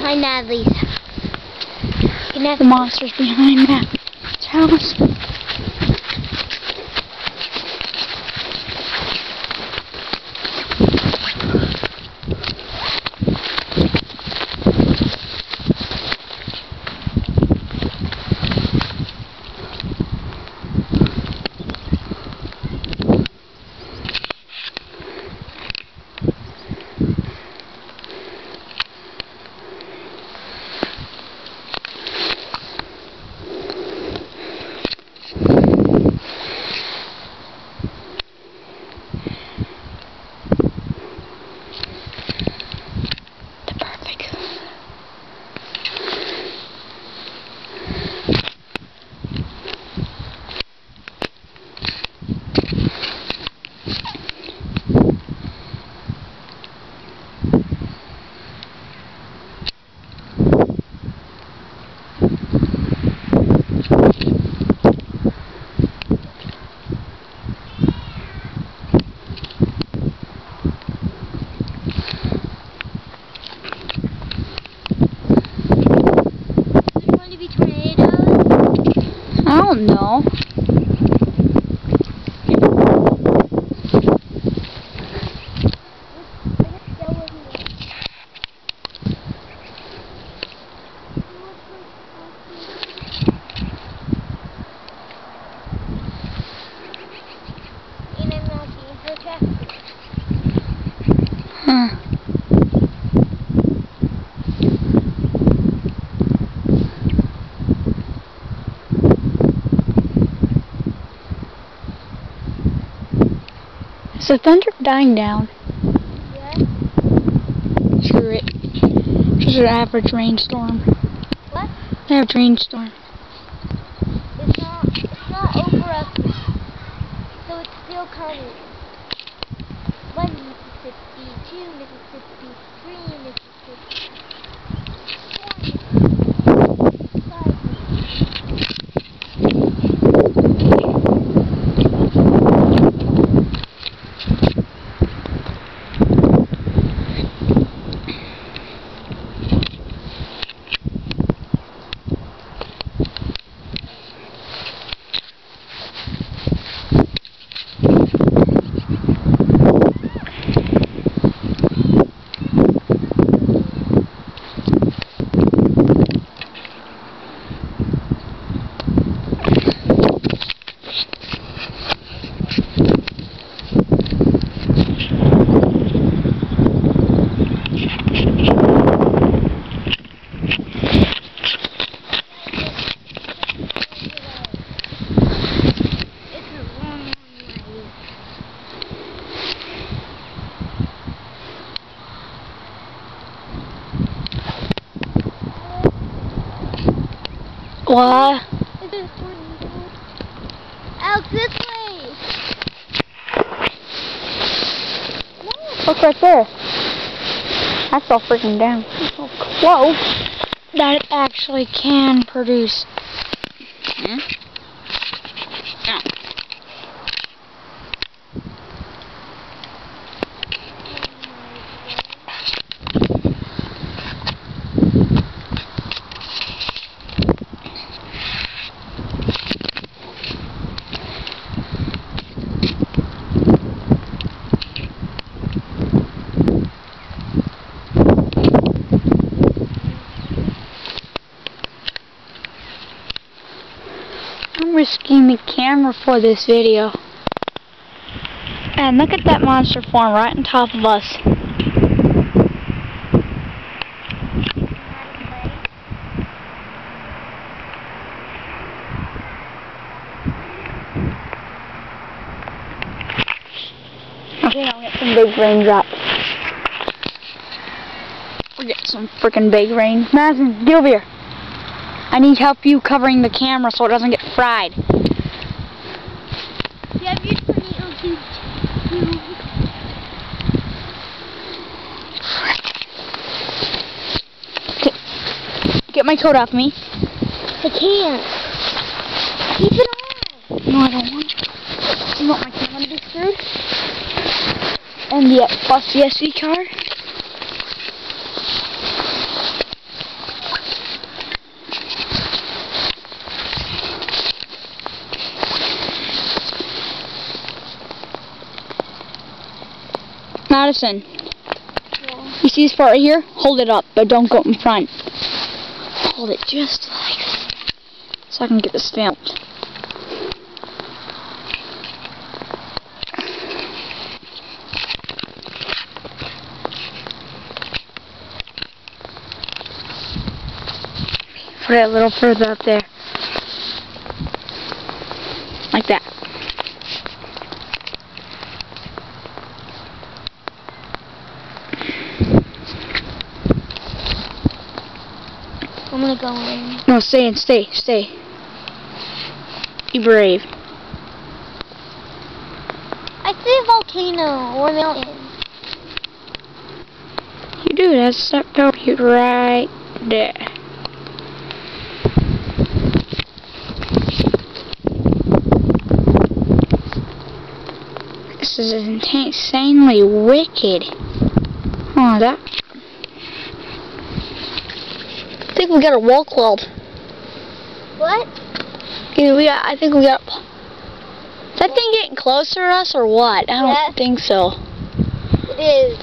behind Natalie's. The monster's behind Natalie's house. I don't know. Huh. Is the thunder dying down? Yeah. Screw it. Just an average rainstorm. What? Average rainstorm. It's not over us, so it's still coming. 1 Mississippi, 2 Mississippi, 3 Mississippi, 4 Mississippi, 5 What? Alex, this way! Look right there. That's all freaking down. So close that it actually can produce. Hmm? No. I'm risking the camera for this video. And look at that monster form right on top of us. Okay, I'll get some big raindrops. We'll get some freaking big rain. Madison, get over here. I need help you covering the camera so it doesn't get fried. You have your tornado tube. Get my coat off me. I can't. Keep it on. No, I don't want to. You want my camera to be screwed? And the plus the SD card? Madison, Yeah. you see this part right here? Hold it up, but don't go in front. Hold it just like that, so I can get this filmed. Put it a little further up there. Like that. I'm gonna go in. No, stay in, stay. Be brave. I see a volcano or mountain. You do, that's that building right there. This is insanely wicked. Oh, that. I think we got a wall called. What? Yeah, I think we got. Is that thing getting closer to us or what? I don't think so. It is.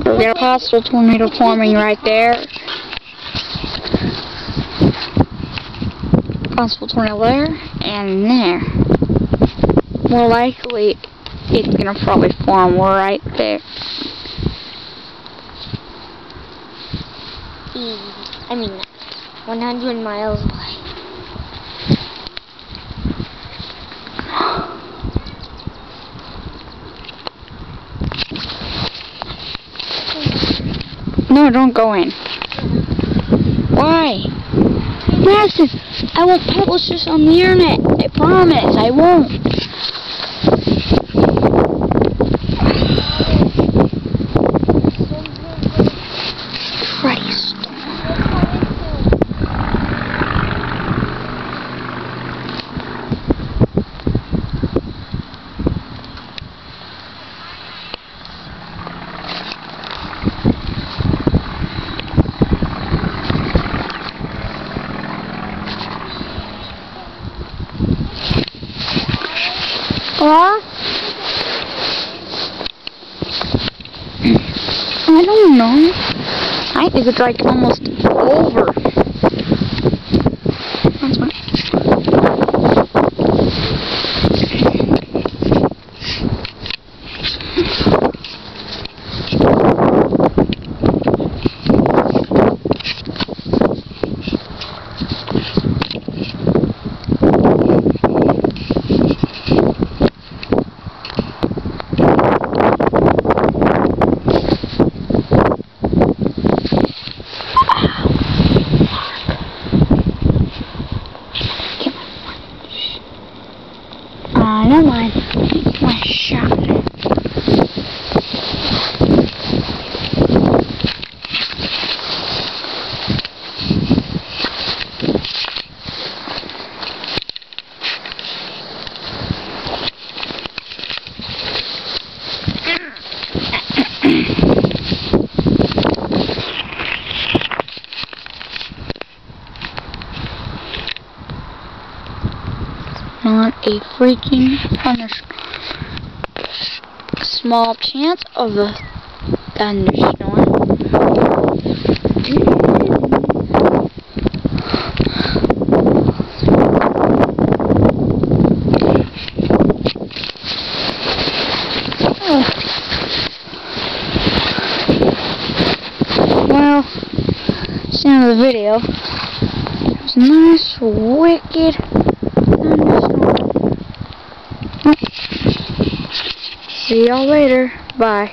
We got a possible tornado forming right there. Possible tornado there and there. More likely, it's gonna probably form right there. I mean, 100 miles away. No, don't go in. Why? Madison, I won't publish this on the internet. I promise, I won't. Freddy's. Huh? I don't know. I think it's like almost over. That's what. Never mind. My shot. Not a freaking thunderstorm. Small chance of a thunderstorm. Well, that's the end of the video. It was nice, wicked thunderstorm. See y'all later. Bye.